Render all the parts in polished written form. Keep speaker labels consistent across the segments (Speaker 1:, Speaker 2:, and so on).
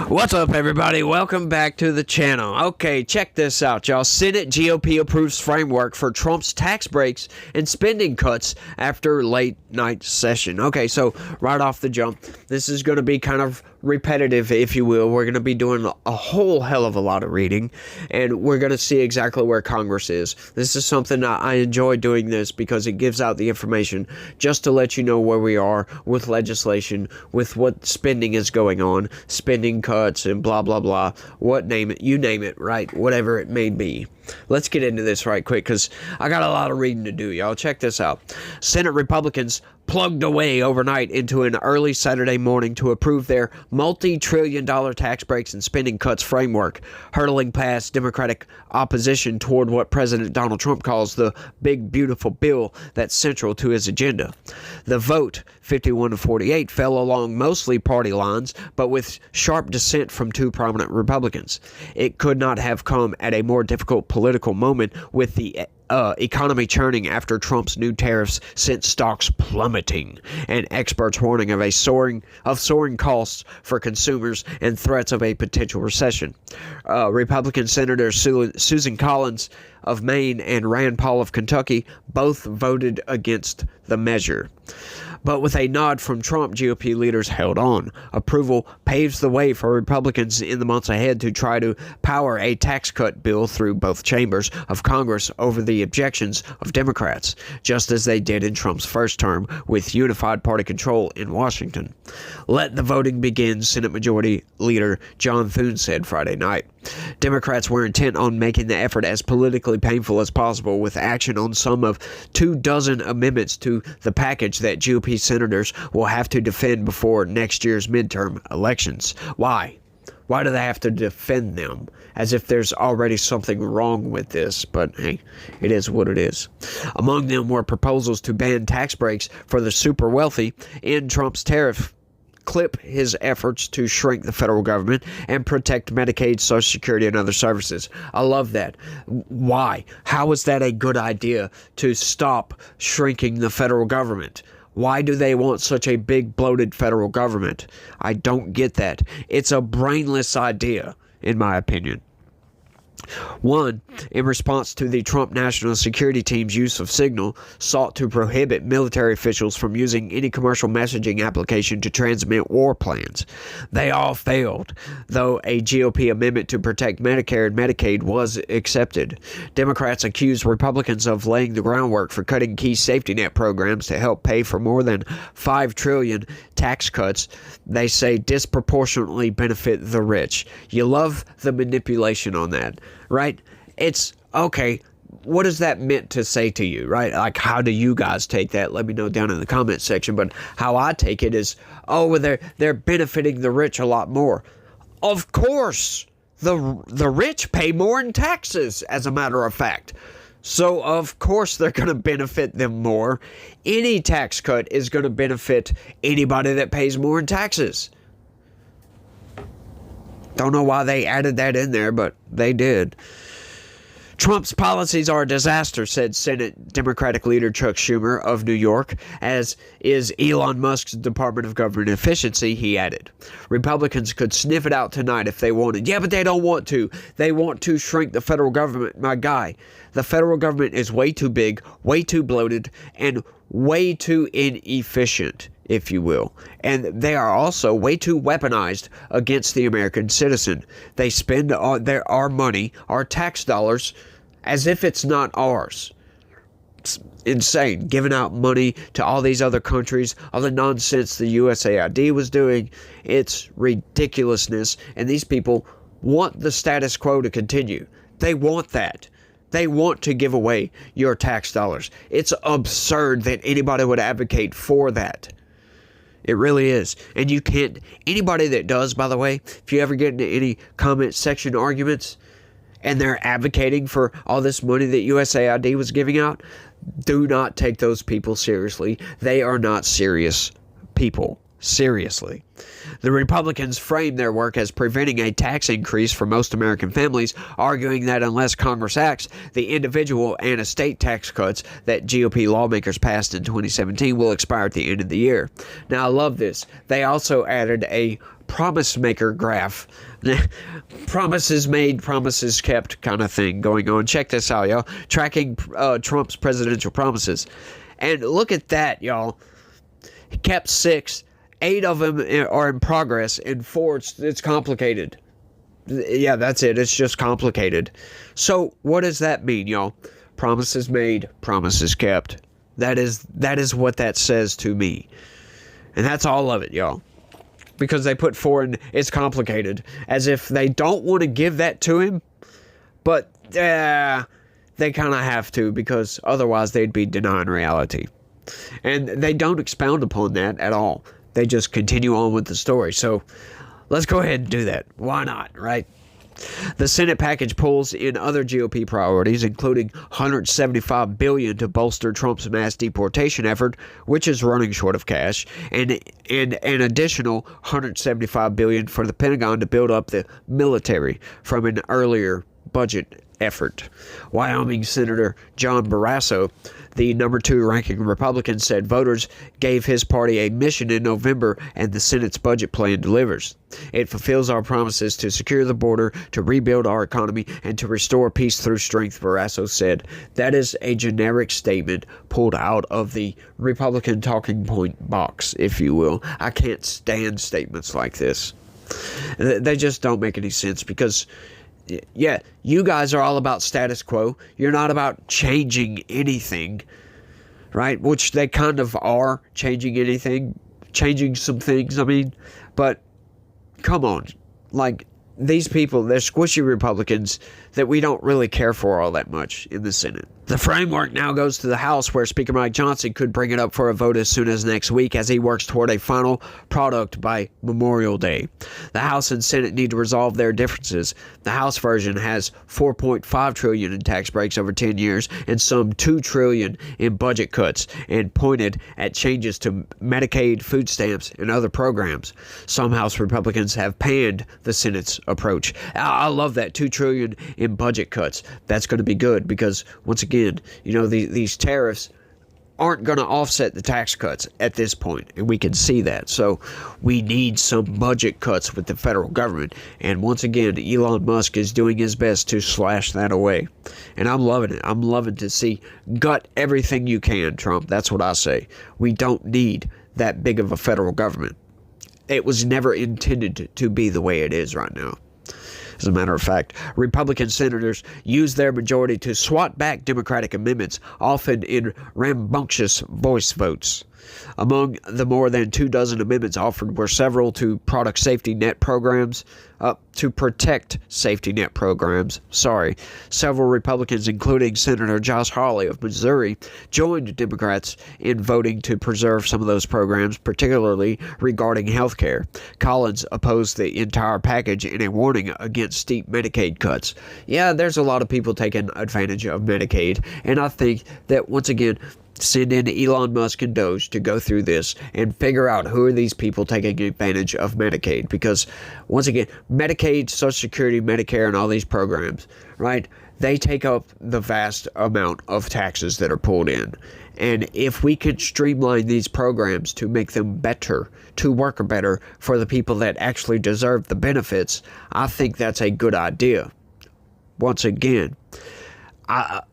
Speaker 1: What's up, everybody? Welcome back to the channel. Okay, check this out, y'all. Senate GOP approves framework for Trump's tax breaks and spending cuts after late night session. Okay, so right off the jump, this is going to be kind of repetitive, if you will. We're going to be doing a whole hell of a lot of reading, and we're going to see exactly where Congress is. This is something I enjoy doing this because it gives out the information just to let you know where we are with legislation, with what spending is going on, spending cuts and blah blah blah, you name it, right? Whatever it may be. Let's get into this right quick because I got a lot of reading to do, y'all. Check this out. Senate Republicans plugged away overnight into an early Saturday morning to approve their multi-trillion-dollar tax breaks and spending cuts framework, hurtling past Democratic opposition toward what President Donald Trump calls the big beautiful bill that's central to his agenda. The vote, 51-48, fell along mostly party lines, but with sharp dissent from two prominent Republicans. It could not have come at a more difficult political moment, with the economy churning after Trump's new tariffs sent stocks plummeting, and experts warning of soaring costs for consumers and threats of a potential recession. Republican Senators Susan Collins of Maine and Rand Paul of Kentucky both voted against the measure. But with a nod from Trump, GOP leaders held on. Approval paves the way for Republicans in the months ahead to try to power a tax cut bill through both chambers of Congress over the objections of Democrats, just as they did in Trump's first term with unified party control in Washington. Let the voting begin, Senate Majority Leader John Thune said Friday night. Democrats were intent on making the effort as politically painful as possible, with action on some of 24 amendments to the package that GOP senators will have to defend before next year's midterm elections. Why? Why do they have to defend them? As if there's already something wrong with this, but hey, it is what it is. Among them were proposals to ban tax breaks for the super wealthy, end Trump's tariff, clip his efforts to shrink the federal government, and protect Medicaid, Social Security, and other services. I love that. Why? How is that a good idea to stop shrinking the federal government? Why do they want such a big, bloated federal government? I don't get that. It's a brainless idea, in my opinion. One, in response to the Trump National Security Team's use of Signal, sought to prohibit military officials from using any commercial messaging application to transmit war plans. They all failed, though a GOP amendment to protect Medicare and Medicaid was accepted. Democrats accused Republicans of laying the groundwork for cutting key safety net programs to help pay for more than $5 trillion tax cuts they say disproportionately benefit the rich. You love the manipulation on that, right? It's okay. What is that meant to say to you, right? Like, how do you guys take that? Let me know down in the comment section. But how I take it is, oh, well, they're benefiting the rich a lot more. Of course, the rich pay more in taxes, as a matter of fact. So, of course, they're going to benefit them more. Any tax cut is going to benefit anybody that pays more in taxes. Don't know why they added that in there, but they did. Trump's policies are a disaster, said Senate Democratic leader Chuck Schumer of New York, as is Elon Musk's Department of Government Efficiency, he added. Republicans could sniff it out tonight if they wanted. Yeah, but they don't want to. They want to shrink the federal government, my guy. The federal government is way too big, way too bloated, and way too inefficient, if you will. And they are also way too weaponized against the American citizen. They spend our money, our tax dollars, as if it's not ours. It's insane. Giving out money to all these other countries, all the nonsense the USAID was doing. It's ridiculousness. And these people want the status quo to continue. They want that. They want to give away your tax dollars. It's absurd that anybody would advocate for that. It really is. And you can't, anybody that does, by the way, if you ever get into any comment section arguments and they're advocating for all this money that USAID was giving out, do not take those people seriously. They are not serious people. Seriously. The Republicans framed their work as preventing a tax increase for most American families, arguing that unless Congress acts, the individual and estate tax cuts that GOP lawmakers passed in 2017 will expire at the end of the year. Now, I love this. They also added a promise maker graph. Promises made, promises kept kind of thing going on. Check this out, y'all. Tracking Trump's presidential promises. And look at that, y'all. He kept 6. 8 of them are in progress, and 4, it's complicated. Yeah, that's it. It's just complicated. So what does that mean, y'all? Promises made, promises kept. That is what that says to me. And that's all of it, y'all. Because they put 4 in, it's complicated. As if they don't want to give that to him. But they kind of have to, because otherwise they'd be denying reality. And they don't expound upon that at all. They just continue on with the story. So let's go ahead and do that. Why not, right? The Senate package pulls in other GOP priorities, including $175 billion to bolster Trump's mass deportation effort, which is running short of cash, and an additional $175 billion for the Pentagon to build up the military from an earlier budget effort. Wyoming Senator John Barrasso, the number 2 ranking Republican, said voters gave his party a mission in November, and the Senate's budget plan delivers. It fulfills our promises to secure the border, to rebuild our economy, and to restore peace through strength, Barrasso said. That is a generic statement pulled out of the Republican talking point box, if you will. I can't stand statements like this. They just don't make any sense, because yeah, you guys are all about status quo. You're not about changing anything, right? Which they kind of are, changing anything, changing some things, I mean. But come on, like, these people, they're squishy Republicans that we don't really care for all that much in the Senate. The framework now goes to the House, where Speaker Mike Johnson could bring it up for a vote as soon as next week, as he works toward a final product by Memorial Day. The House and Senate need to resolve their differences. The House version has $4.5 trillion in tax breaks over 10 years and some $2 trillion in budget cuts, and pointed at changes to Medicaid, food stamps, and other programs. Some House Republicans have panned the Senate's approach. I love that, $2 trillion in budget cuts. That's going to be good, because once again, you know, these tariffs aren't going to offset the tax cuts at this point, and we can see that. So we need some budget cuts with the federal government, and once again, Elon Musk is doing his best to slash that away, and I'm loving it. I'm loving to see gut everything you can, Trump. That's what I say. We don't need that big of a federal government. It was never intended to be the way it is right now. As a matter of fact, Republican senators used their majority to swat back Democratic amendments, often in rambunctious voice votes. Among the more than 24 amendments offered were several to product safety net programs, to protect safety net programs. Several Republicans, including Senator Josh Hawley of Missouri, joined Democrats in voting to preserve some of those programs, particularly regarding health care. Collins opposed the entire package in a warning against steep Medicaid cuts. Yeah, there's a lot of people taking advantage of Medicaid, and I think that, once again, send in Elon Musk and Doge to go through this and figure out who are these people taking advantage of Medicaid. Because, once again, Medicaid, Social Security, Medicare, and all these programs, right, they take up the vast amount of taxes that are pulled in. And if we could streamline these programs to make them better, to work better for the people that actually deserve the benefits, I think that's a good idea. Once again,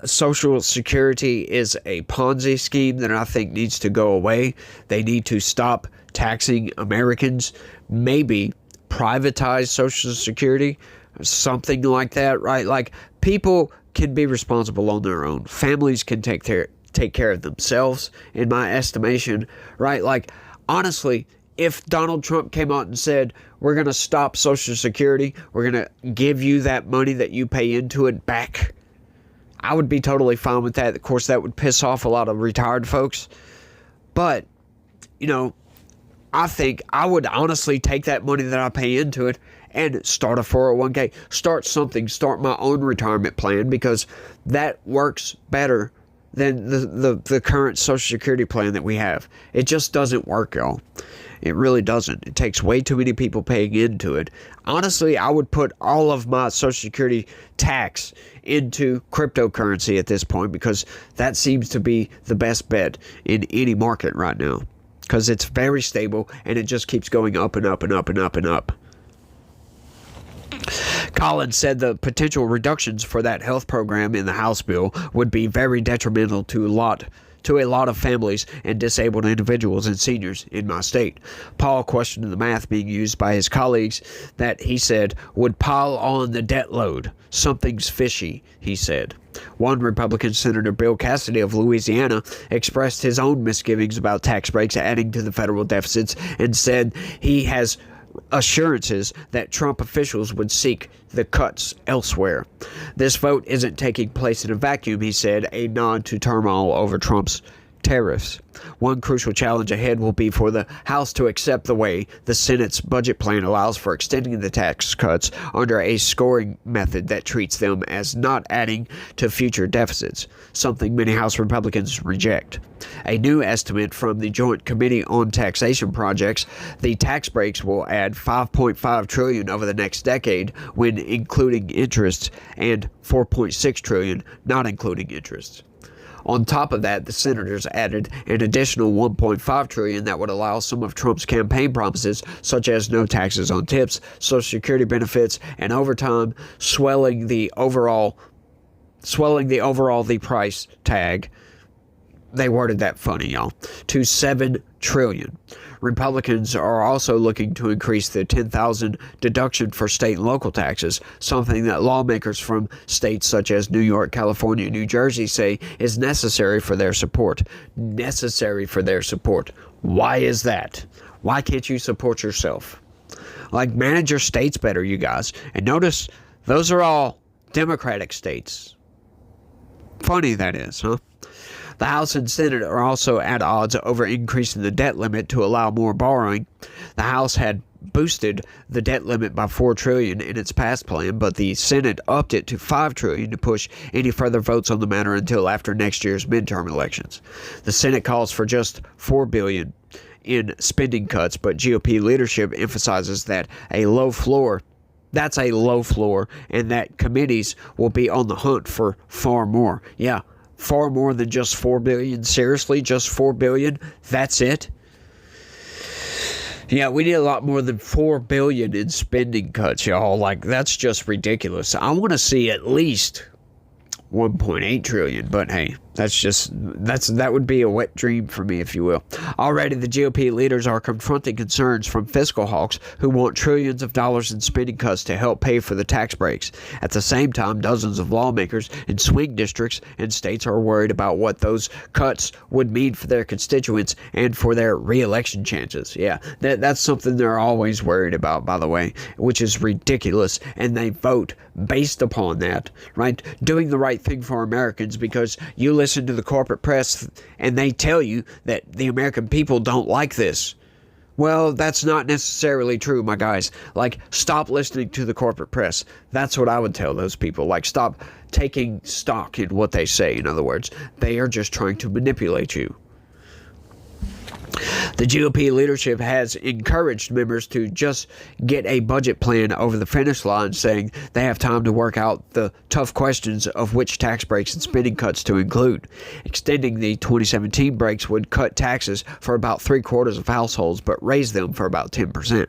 Speaker 1: Social Security is a Ponzi scheme that I think needs to go away. They need to stop taxing Americans, maybe privatize Social Security, something like that, right? Like, people can be responsible on their own. Families can take care of themselves, in my estimation, right? Like, honestly, if Donald Trump came out and said, we're going to stop Social Security, we're going to give you that money that you pay into it back, I would be totally fine with that. Of course, that would piss off a lot of retired folks. But, you know, I think I would honestly take that money that I pay into it and start a 401k. Start something. Start my own retirement plan, because that works better than the current Social Security plan that we have. It just doesn't work, y'all. It really doesn't. It takes way too many people paying into it. Honestly, I would put all of my Social Security tax into cryptocurrency at this point, because that seems to be the best bet in any market right now. because it's very stable and it just keeps going up and up and up and up and up. Collins said the potential reductions for that health program in the House bill would be very detrimental to a lot of families and disabled individuals and seniors in my state. Paul questioned the math being used by his colleagues that he said would pile on the debt load. Something's fishy, he said. One Republican Senator Bill Cassidy of Louisiana expressed his own misgivings about tax breaks adding to the federal deficits and said he has assurances that Trump officials would seek the cuts elsewhere. This vote isn't taking place in a vacuum, he said, a nod to turmoil over Trump's tariffs. One crucial challenge ahead will be for the House to accept the way the Senate's budget plan allows for extending the tax cuts under a scoring method that treats them as not adding to future deficits, something many House Republicans reject. A new estimate from the Joint Committee on Taxation projects the tax breaks will add $5.5 trillion over the next decade when including interest and $4.6 trillion not including interest. On top of that, the senators added an additional $1.5 trillion that would allow some of Trump's campaign promises, such as no taxes on tips, Social Security benefits, and overtime, swelling the overall price tag. They worded that funny, y'all, to $7 trillion. Republicans are also looking to increase the $10,000 deduction for state and local taxes, something that lawmakers from states such as New York, California, and New Jersey say is necessary for their support. Necessary for their support. Why is that? Why can't you support yourself? Like, manage your states better, you guys. And notice, those are all Democratic states. Funny that is, huh? The House and Senate are also at odds over increasing the debt limit to allow more borrowing. The House had boosted the debt limit by $4 trillion in its past plan, but the Senate upped it to $5 trillion to push any further votes on the matter until after next year's midterm elections. The Senate calls for just $4 billion in spending cuts, but GOP leadership emphasizes that that's a low floor, and that committees will be on the hunt for far more. Yeah. Far more than just $4 billion. Seriously, just $4 billion? That's it? Yeah, we need a lot more than $4 billion in spending cuts, y'all. Like, that's just ridiculous. I want to see at least $1.8 trillion, but hey, that would be a wet dream for me, if you will. Already, the GOP leaders are confronting concerns from fiscal hawks who want trillions of dollars in spending cuts to help pay for the tax breaks. At the same time, dozens of lawmakers in swing districts and states are worried about what those cuts would mean for their constituents and for their re-election chances. Yeah, that's something they're always worried about, by the way, which is ridiculous, and they vote based upon that, right? Doing the right thing for Americans, because you listen to the corporate press and they tell you that the American people don't like this. Well, that's not necessarily true, my guys. Like, stop listening to the corporate press. That's what I would tell those people. Like, stop taking stock in what they say. In other words, they are just trying to manipulate you. The GOP leadership has encouraged members to just get a budget plan over the finish line, saying they have time to work out the tough questions of which tax breaks and spending cuts to include. Extending the 2017 breaks would cut taxes for about 3/4 of households, but raise them for about 10%.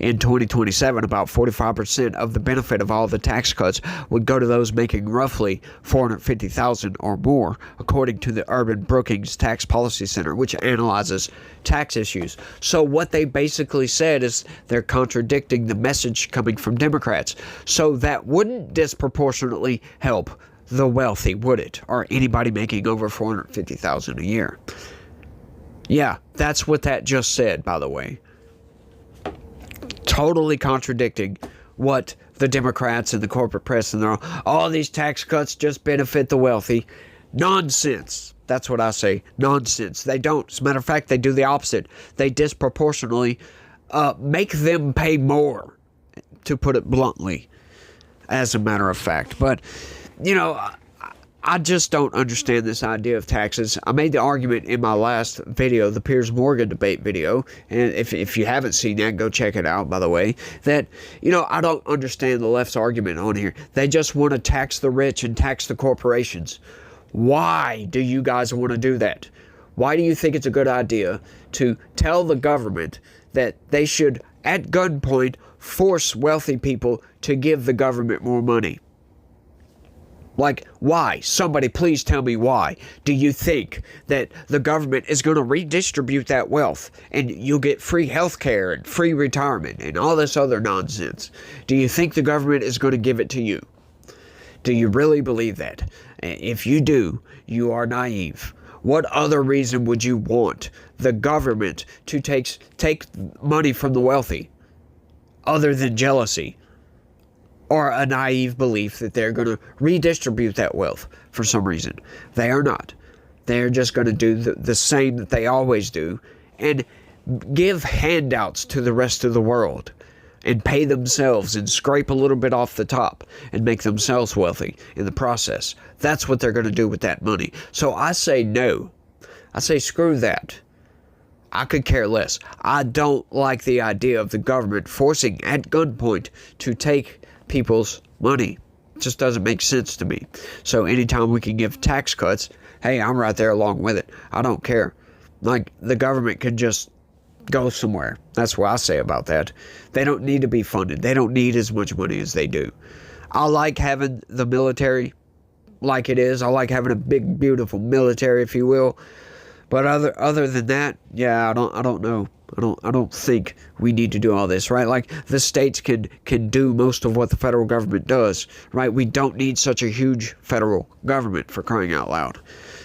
Speaker 1: In 2027, about 45% of the benefit of all the tax cuts would go to those making roughly $450,000 or more, according to the Urban Brookings Tax Policy Center, which analyzes tax issues. So what they basically said is they're contradicting the message coming from Democrats. So that wouldn't disproportionately help the wealthy, would it? Or anybody making over $450,000 a year. Yeah, that's what that just said, by the way. Totally contradicting what the Democrats and the corporate press and all these tax cuts just benefit the wealthy. Nonsense. That's what I say. Nonsense. They don't. As a matter of fact, they do the opposite. They disproportionately make them pay more, to put it bluntly, as a matter of fact. But, you know, I just don't understand this idea of taxes. I made the argument in my last video, the Piers Morgan debate video, and if you haven't seen that, go check it out, by the way, that, you know, I don't understand the left's argument on here. They just want to tax the rich and tax the corporations. Why do you guys want to do that? Why do you think it's a good idea to tell the government that they should, at gunpoint, force wealthy people to give the government more money? Like, why? Somebody please tell me why. Do you think that the government is going to redistribute that wealth and you'll get free health care and free retirement and all this other nonsense? Do you think the government is going to give it to you? Do you really believe that? If you do, you are naive. What other reason would you want the government to take money from the wealthy other than jealousy? Or a naive belief that they're going to redistribute that wealth for some reason. They are not. They're just going to do the same that they always do and give handouts to the rest of the world and pay themselves and scrape a little bit off the top and make themselves wealthy in the process. That's what they're going to do with that money. So I say no. I say screw that. I could care less. I don't like the idea of the government forcing at gunpoint to take people's money. It just doesn't make sense to me. So anytime we can give tax cuts, hey, I'm right there along with it. I don't care. Like, the government can just go somewhere. That's what I say about that. They don't need to be funded. They don't need as much money as they do. I like having the military like it is. I like having a big, beautiful military, if you will. But other than that, yeah, I don't know. I don't think we need to do all this, right? Like, the states can do most of what the federal government does, right? We don't need such a huge federal government, for crying out loud.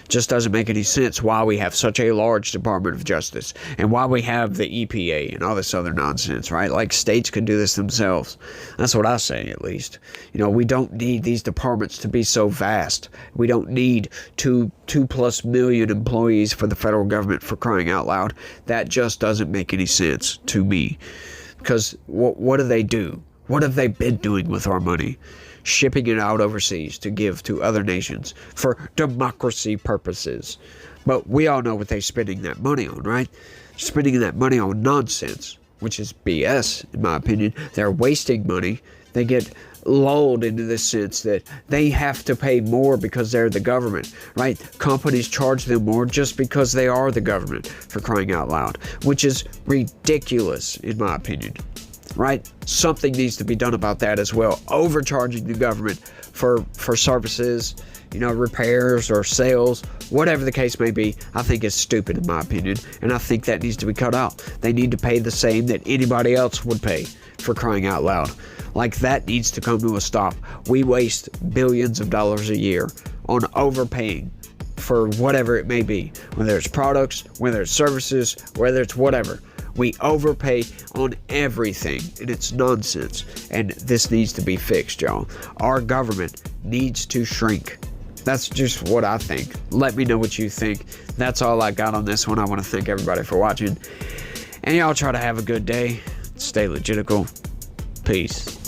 Speaker 1: Just doesn't make any sense why we have such a large Department of Justice and why we have the EPA and all this other nonsense, right? Like, states could do this themselves. That's what I say, at least. You know, we don't need these departments to be so vast. We don't need two plus million employees for the federal government, for crying out loud. That just doesn't make any sense to me. Because what do they do? What have they been doing with our money? Shipping it out overseas to give to other nations for democracy purposes. But we all know what they're spending that money on, right? Spending that money on nonsense, which is BS, in my opinion. They're wasting money. They get lulled into the sense that they have to pay more because they're the government, right? Companies charge them more just because they are the government, for crying out loud, which is ridiculous, in my opinion. Right? Something needs to be done about that as well. Overcharging the government for services, you know, repairs or sales, whatever the case may be, I think is stupid, in my opinion. And I think that needs to be cut out. They need to pay the same that anybody else would pay, for crying out loud. Like, that needs to come to a stop. We waste billions of dollars a year on overpaying for whatever it may be. Whether it's products, whether it's services, whether it's whatever. We overpay on everything, and it's nonsense. And this needs to be fixed, y'all. Our government needs to shrink. That's just what I think. Let me know what you think. That's all I got on this one. I want to thank everybody for watching. And y'all try to have a good day. Stay legitical. Peace.